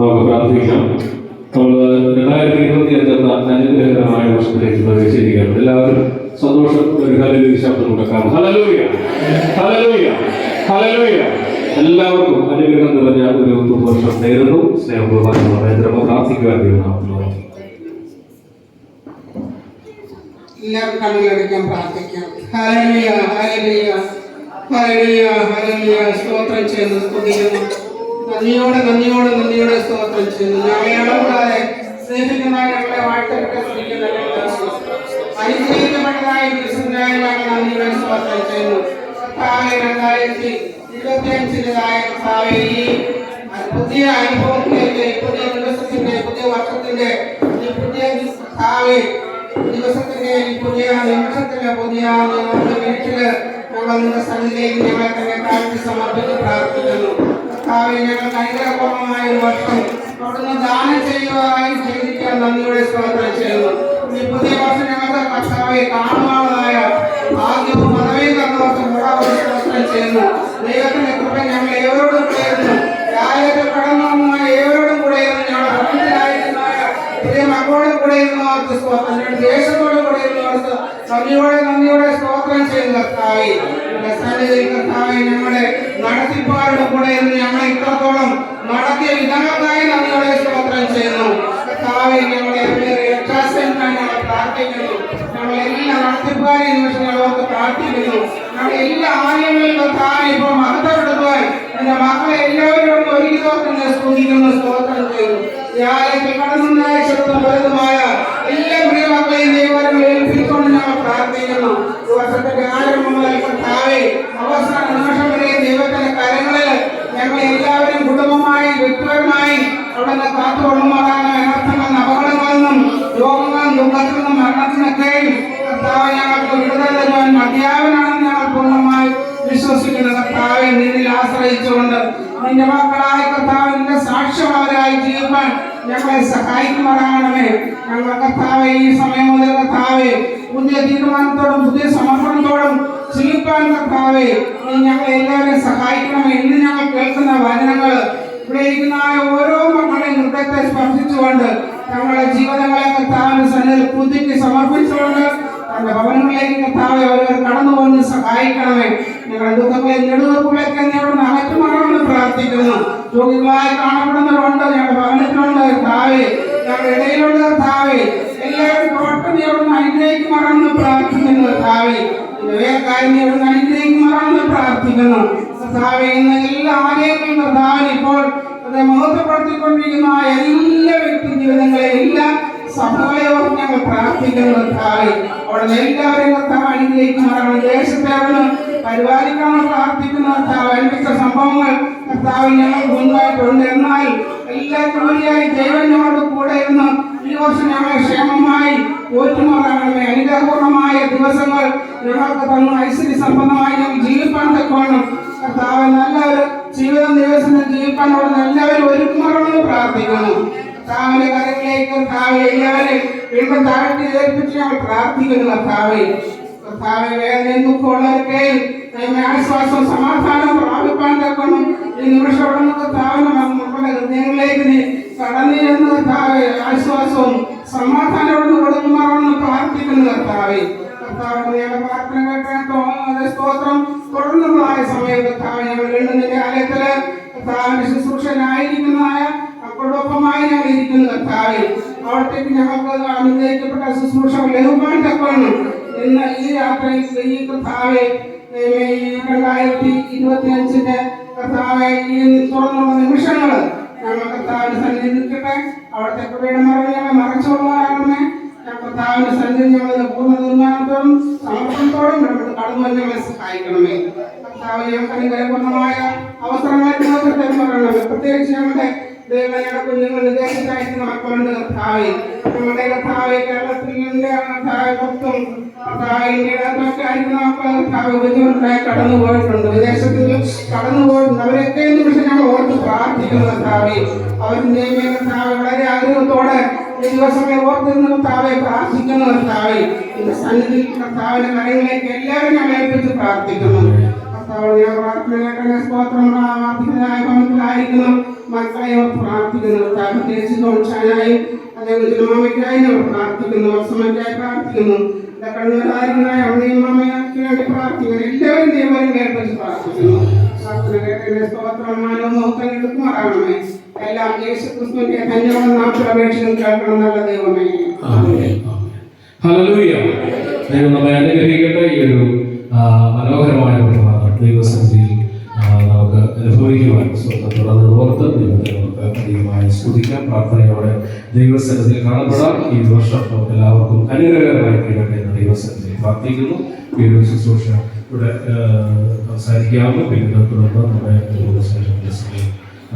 നമുക്ക് പ്രാർത്ഥിക്കാം. നമ്മൾ 2025 എന്ന അനുഗ്രഹകരമായ വർഷത്തിലേക്ക് പ്രവേശിക്കുകയാണ്. എല്ലാവരും സന്തോഷം ഒരു ഹല്ലേലൂയ ശബ്ദം കൊടുക്കാം. Hallelujah, hallelujah, hallelujah. എല്ലാവർക്കും അനുഗ്രഹം നിറഞ്ഞ ഒരു പുതുവർഷം നേരുന്നു. സ്നേഹപൂർവ്വം പ്രാർത്ഥിക്കുവാൻ ദൈവനാമത്തിൽ എല്ലാവരും കണ്ണുകളടയ്ക്കാൻ പ്രാർത്ഥിക്കാം. Hallelujah, hallelujah, hallelujah, hallelujah. സ്തോത്രം ചെയ്യുന്നു, സ്തുതിക്കുന്നു. നന്ദിയോടെ സ്തോത്രം ചെയ്യുന്നു. ഞങ്ങളെ കൂടാതെ സ്നേഹിക്കുന്നതായി ഞങ്ങളെ വാഴ്ത്തപ്പെട്ട അനുഗ്രഹിക്കപ്പെട്ടതായ ദിവസത്തിനായി ഞങ്ങൾ നന്ദിയോടെ സ്തോത്രം ചെയ്യുന്നു. 2025 ഈ പുതിയ അനുഭവത്തിലേക്ക്, പുതിയ ദിവസത്തിന്റെ, പുതിയ വർഷത്തിന്റെ ഈ പുതിയ ദിവസത്തിന്റെ ഈ പുതിയ നിമിഷത്തില്, പുതിയ മിനിറ്റില് ഞങ്ങൾ നിങ്ങളുടെ സന്നിധിയിലേക്ക് ഞങ്ങളെ തന്നെ താഴ്ത്തി സമർപ്പിച്ച് പ്രാർത്ഥിക്കുന്നു. ഞങ്ങൾക്ക് അനുഗ്രഹപൂർവമായ ഒരു വർഷം അവിടുന്ന് ദാനം ചെയ്യുവാനായി ജീവിക്കാൻ നന്ദിയോടെ സ്തോത്രം ചെയ്യുന്നു. ഈ പുതിയ വർഷം ഞങ്ങൾക്ക് കർത്താവെ കാണുവാനായ ഭാഗ്യവും പദവിയും തന്നവർക്ക് സ്തോത്രം ചെയ്യുന്നു. ദൈവത്തിന്റെ കൃപ ഞങ്ങൾ ഏവരോടും കൂടെയായിരുന്നു. രാജ്യത്തിൽ കടന്നു വന്ന ഏവരോടും കൂടെയായിരുന്നു. ഞങ്ങളുടെ ഭക്തരായിരുന്നായ പുതിയ മക്കളോടും കൂടെയിരുന്നവർക്ക് സ്തോത്രം, ദേശത്തോടും കൂടെയിരുന്നവർക്ക് നന്ദിയോടെ സ്തോത്രം ചെയ്യുന്ന കർത്താവെ, കർത്താവെ ഞങ്ങളുടെ നടത്തിപ്പാരുടെ കൂടെ ഇരുന്ന് ഞങ്ങളെ ഇത്രത്തോളം നടത്തിയ വിധങ്ങൾക്കായി നന്ദിയോടെ സ്തോത്രം ചെയ്യുന്നു. കർത്താവെ ഞങ്ങളെ രക്ഷാസനായി ഞങ്ങൾ പ്രാർത്ഥിക്കുന്നു. ഞങ്ങളെല്ലാ നടത്തിപ്പാരെ നിമിഷങ്ങളോർക്ക് പ്രാർത്ഥിക്കുന്നു. ഞങ്ങളുടെ എല്ലാ ആലയങ്ങളിലും കർത്താവെ ഇപ്പോൾ മഹത്വപ്പെടുത്തുവാൻ എന്റെ മക്കളെ എല്ലാവരോടും ഒരുക്കി തോർന്ന് സ്തുതിക്കുന്നു, സ്തോത്രം ചെയ്യുന്നു. ഈ ആലയത്തിൽ കടന്നുണ്ടായ ചെറുതും വലുതുമായ എല്ലാ പ്രിയ മക്കളെയും ദൈവങ്ങളെ ഏൽപ്പിച്ചുകൊണ്ട് ഞങ്ങൾ പ്രാർത്ഥിക്കുന്നു. ഈ വർഷത്തിന്റെ ആരംഭം മുതൽ കർത്താവെ അവസാന നിമിഷം വരെ ദൈവത്തിന്റെ കരങ്ങളിൽ ഞങ്ങൾ എല്ലാവരും കുടുംബമായി വ്യക്തിപരമായി അവിടെ കാത്തുകൊള്ളുമാറാണ്. അനർത്ഥങ്ങളിൽ നിന്നും അപകടങ്ങളിൽ നിന്നും രോഗങ്ങളിൽ ദുഃഖത്തിൽ നിന്നും മരണത്തിനൊക്കെയും കർത്താവ് ഞങ്ങൾക്ക് വിടുതൽ തരുവാൻ മതിയാവനാണെന്ന് ഞങ്ങൾ പൂർണ്ണമായി വിശ്വസിക്കുന്ന കർത്താവെ നിന്നിൽ ആശ്രയിച്ചുകൊണ്ട് നിന്റെ മക്കളായ കർത്താവിന്റെ സാക്ഷ്യമുള്ളവരായി ജീവിക്കാൻ ഞങ്ങളെ സഹായിക്കുമാറാകണമേ. ഞങ്ങൾ കർത്താവെ ഈ സമയം മുതൽ കർത്താവെ പുതിയ തീരുമാനത്തോടും പുതിയ സമർപ്പണത്തോടും ജീവിക്കാൻ കർത്താവെ നീ ഞങ്ങളെ എല്ലാവരെയും സഹായിക്കണമേ. ഇന്ന് ഞങ്ങൾ കേൾക്കുന്ന വചനങ്ങൾ ഇവിടെ ഇരിക്കുന്ന ഓരോ മക്കളെയും ഹൃദയത്തെ സ്പർശിച്ചുകൊണ്ട് ഞങ്ങളുടെ ജീവിതങ്ങളെ കർത്താവിന്റെ സന്നിധിയിൽ പുതുക്കി സമർപ്പിച്ചുകൊണ്ട് തന്റെ ഭവനങ്ങളിലേക്ക് കർത്താവെ ഓരോരു കടന്നു വന്ന് സഹായിക്കണമേ. ഞങ്ങളുടെ ദുഃഖങ്ങളെ നെടുവീർപ്പുകളൊക്കെ നേടുന്ന അകറ്റുമാറാണെന്ന് പ്രാർത്ഥിക്കുന്നു. രോഗികളായി കാണപ്പെടുന്നവരുണ്ട്, ഞങ്ങളുടെ ഭവനത്തിലുണ്ട് കർത്താവെ, ഞങ്ങളുടെ ഇടയിലുണ്ട് കർത്താവെ. എല്ലാവരും തോട്ടം നേടുന്ന അനുഗ്രഹിക്കുമാറാണെന്ന് പ്രാർത്ഥിക്കുന്നു കർത്താവെ. വേർക്കാരെ നേടുന്ന അനുഗ്രഹിക്കുമാറാണെന്ന് പ്രാർത്ഥിക്കുന്നു കർത്താവെ. ഇന്ന് എല്ലാ ആലയങ്ങളും കർത്താവിന് ഇപ്പോൾ മഹത്വപ്പെടുത്തിക്കൊണ്ടിരിക്കുന്ന എല്ലാ വ്യക്തി ജീവിതങ്ങളെ എല്ലാ സഭകളെയോട് ഞങ്ങൾ പ്രാർത്ഥിക്കുന്നു കർത്താവെ. അവിടെ എല്ലാവരെയും കർത്താവ് അനുഗ്രഹിക്കുമാറാണ്. ദേശത്തെ അവിടെ പരിപാലിക്കണം പ്രാർത്ഥിക്കുന്ന കർത്താവ്. അനുഭവിച്ച സംഭവങ്ങൾ കർത്താവ് ഞങ്ങൾക്ക് മുൻപായിട്ടുണ്ട്. എന്നാൽ എല്ലാ ജോലിയായി ദൈവം ഞങ്ങളുടെ കൂടെ ഇരുന്ന് ഈ വർഷം ഞങ്ങളെ ക്ഷേമമായി പോറ്റുമാറാകണമേ. അനുഗ്രഹപൂർണമായ ദിവസങ്ങൾ ഞങ്ങൾക്ക് തന്നു ഐശ്വര്യ സമ്പന്നമായി ഞങ്ങൾ ജീവിക്കാൻ തക്കവണ്ണം കർത്താവ് നല്ലൊരു ജീവിതം ദിവസം ജീവിക്കാൻ അവിടെ എല്ലാവരും ഒരുക്കുമാറണമെന്ന് പ്രാർത്ഥിക്കുന്നു. കർത്താവിന്റെ കരങ്ങളിലേക്ക് കർത്താവെ എല്ലാവരെയും വീണ്ടും താഴ്ത്തി ഏൽപ്പിച്ച് ഞങ്ങൾ പ്രാർത്ഥിക്കുന്നു കർത്താവെ. കർത്താവെ വേദനയും ദുഃഖമുള്ളവർക്കെയും ആശ്വാസവും സമാധാനം പ്രാപിക്കാൻ തക്കണം ഈ നിമിഷം അവിടെ നിന്ന് കർത്താവിന്റെ മക്കളുടെ ഹൃദയങ്ങളിലേക്ക് നീ കടന്നു ചെന്ന് കർത്താവെ ആശ്വാസവും സമാധാനവും കൊടുക്കുമാറെന്ന് പ്രാർത്ഥിക്കുന്നു കർത്താവെ. കർത്താവിന്റെ ഞങ്ങളുടെ പ്രാർത്ഥന കേൾക്കാൻ സ്തോത്രം. തുടർന്നുള്ളതായ സമയം കർത്താവ് ഞങ്ങൾ വീണ്ടും നിന്റെ ആലയത്തില് കർത്താവിന്റെ ശുശ്രൂഷനായിരിക്കുന്നതായ മക്കളോടൊപ്പമായി ഞങ്ങൾ ഇരിക്കുന്നു കർത്താവെ. അവിടത്തേക്ക് ഞങ്ങൾക്ക് അനുഗ്രഹിക്കപ്പെട്ട ശുശ്രൂഷ ലഘുവാൻ തക്കണം. ഇന്ന് ഈ യാത്രയിൽ ഈ കർത്താവെ 2025 കർത്താവെ ഈ തുറന്നുള്ള നിമിഷങ്ങൾ ഞങ്ങൾ കർത്താവിന്റെ സന്നിധി നിൽക്കട്ടെ. അവിടുത്തെ കൃപയുടെ മറവ് ഞങ്ങൾ മറച്ചുകൊള്ളുവാനാകണമേ. കർത്താവിന്റെ സന്നിധി ഞങ്ങൾ പൂർണ്ണ തീരുമാനത്തോടും സമർപ്പണത്തോടും കടന്നു ഞങ്ങളെ സഹായിക്കണമേ. കർത്താവ് ഞങ്ങൾക്ക് അനുഗ്രഹപൂർണമായ അവസരങ്ങളെ തരുമാറണമേ. പ്രത്യേകിച്ച് ഞങ്ങളുടെ ദൈവങ്ങളുടെ കുഞ്ഞുങ്ങൾ വിദേശത്തായിരിക്കുന്ന മക്കളുണ്ട് കർത്താവെ. ഞങ്ങളുടെ കർത്താവെ കേരളത്തിലെ മൊത്തം കർത്താവ് ഇന്ത്യയിലൊക്കെ ആയിരിക്കുന്ന മക്കൾ കർത്താവ് ബുദ്ധിമുട്ടായി കടന്നു പോയിട്ടുണ്ട്, വിദേശത്തിൽ കടന്നു പോയിട്ടുണ്ട്. അവരൊക്കെ നിമിഷം ഞങ്ങൾ ഓർത്ത് പ്രാർത്ഥിക്കുന്നു കർത്താവെ. അവരുടെ കർത്താവ് വളരെ ആഗ്രഹത്തോടെ ഈ ദിവസങ്ങളെ ഓർത്തിരുന്ന കർത്താവെ പ്രാർത്ഥിക്കുന്നു കർത്താവെ. ഇന്ന് സന്നിധി കർത്താവിന്റെ കരങ്ങളിലേക്ക് എല്ലാവരും ഞങ്ങൾ ഏൽപ്പിച്ച് പ്രാർത്ഥിക്കുന്നു കർത്താവ്. ഞാൻ പ്രാർത്ഥന സ്തോത്രം പ്രാർത്ഥിക്കുന്നതായ ഭവനത്തിലായിരിക്കുന്നു മക്കളെ അവർ പ്രാർത്ഥിക്കുന്നു. പ്രത്യേകിച്ച് തോൺച്ചാനായും അതേപോലെ മാമയ്ക്കായി അവർ പ്രാർത്ഥിക്കുന്നു. സമയത്തായി പ്രാർത്ഥിക്കുന്നു. കണ്ണൂരായിരുന്നായ അമ്മയും മാമയ്ക്ക് വേണ്ടി പ്രാർത്ഥിക്കുന്നു. എല്ലാവരും ദൈവം കേൾപ്പിച്ച് പ്രാർത്ഥിക്കുന്നു. സ്തോത്രമാനവും നോക്കാൻ എടുക്കുമാറാണമേ. എല്ലാം യേശുക്രിസ്തുവിന്റെ ധന്യവാദ നാമത്തിൽ അപേക്ഷിക്കുന്നു കേൾക്കണം എന്നുള്ള ദൈവമേ. ഹല്ലേലൂയ. ദൈവം നമ്മെ അനുഗ്രഹിക്കട്ടെ. ഈ ഒരു മനോഹരമായ പ്രഭാതം ദൈവസന്നിധിയിൽ നമുക്ക് അനുഭവിക്കുവാൻ സ്വന്തം ഓർത്ത് ദൈവത്തെ നമുക്ക് അധികമായി സ്തുതിക്കാം. പ്രാർത്ഥനയോടെ ദൈവസന്നിധിയിൽ കാണപ്പെടാം. ഈ വർഷം നമുക്ക് എല്ലാവർക്കും അനുഗ്രഹകരമായി തീരട്ടെ എന്ന് ദൈവസന്നിധിയിൽ പ്രാർത്ഥിക്കുന്നു. ഈ ഒരു ശുശ്രൂഷ ഇവിടെ സംസാരിക്കാവുന്ന പിന്നെ തുടർന്ന് നമ്മുടെ